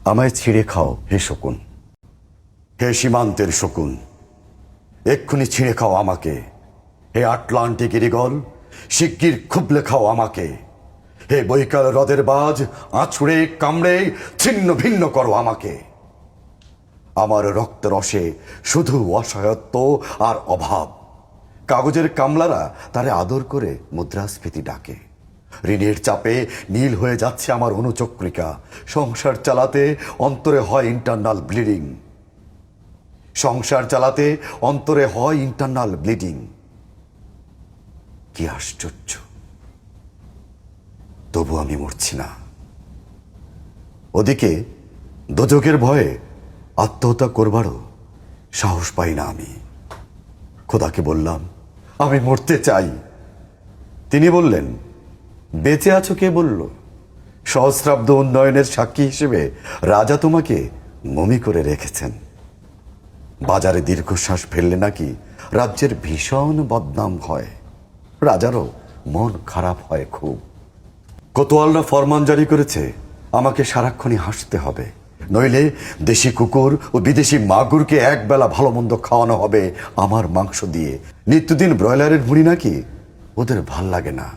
আমায় ছিঁড়ে খাও হে শকুন, হে সীমান্তের শকুন, এক্ষুনি ছিঁড়ে খাও আমাকে। হে আটলান্টিক ইরিগল, শিগগির খুবলে খাও আমাকে। হে বৈকাল হ্রদের বাজ, আছড়ে কামড়ে ছিন্ন ভিন্ন করো আমাকে। আমার রক্ত রসে শুধু অসহায়ত্ব আর অভাব। কাগজের কামলারা তারে আদর করে মুদ্রাস্ফীতি ডাকে। ঋণের চাপে নীল হয়ে যাচ্ছে আমার অনুচক্রিকা। সংসার চালাতে অন্তরে হয় ইন্টারনাল ব্লিডিং। সংসার চালাতে অন্তরে হয় ইন্টারনাল ব্লিডিং। কি আশ্চর্য, তবু আমি মরছি না। ওদিকে দোজখের ভয়ে আত্মহত্যা করবারও সাহস পাই না আমি। খোদাকে বললাম, আমি মরতে চাই। তিনি বললেন, বেঁচে আছো কে বলল? সহস্রাব্দ উন্নয়নের সাক্ষী হিসেবে রাজা তোমাকে মমি করে রেখেছেন। বাজারে দীর্ঘশ্বাস ফেললে নাকি রাজ্যের ভীষণ বদনাম হয়। রাজারও মন খারাপ হয় খুব। কোতোয়ালরা ফরমান জারি করেছে, আমাকে সারাক্ষণই হাসতে হবে, নইলে দেশি কুকুর ও বিদেশি মাগুরকে একবেলা ভালো মন্দ খাওয়ানো হবে আমার মাংস দিয়ে। নিত্যদিন ব্রয়লারের ভুঁড়ি নাকি ওদের ভাল লাগে না।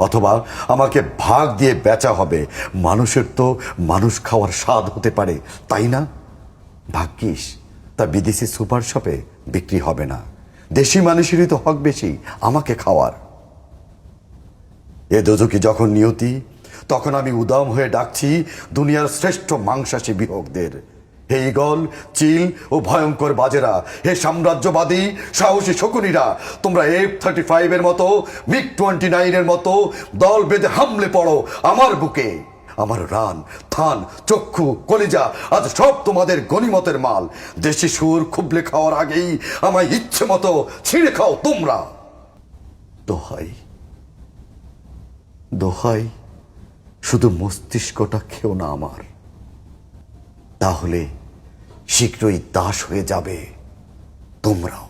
অথবা আমাকে ভাগ দিয়ে বেচা হবে। মানুষের তো মানুষ খাওয়ার স্বাদ হতে পারে, তাই না? ভাগ্যিস তা বিদেশি সুপার শপে বিক্রি হবে না। দেশি মানুষেরই তো হক বেশি আমাকে খাওয়ার। এ দোজকি যখন নিয়তি, তখন আমি উদাম হয়ে ডাকছি দুনিয়ার শ্রেষ্ঠ মাংসাশী বিহকদের। হে ঈগল, চিল ও ভয়ঙ্কর বাজেরা, হে সাম্রাজ্যবাদী সাহসী শকুনিরা, তোমরা F-35 এর মতো, MiG-29 এর মতো দল বেঁধে হামলে পড়ো আমার বুকে। আমার রান, থান, চক্ষু, কলিজা আজ সব তোমাদের গনিমতের মাল। দেশি সুর খুবলে খাওয়ার আগেই আমায় ইচ্ছে মতো ছিঁড়ে খাও তোমরা। দোহাই দোহাই, শুধু মস্তিষ্কটা খেও না আমার, তাহলে শীঘ্রই দাস হয়ে যাবে তোমরাও।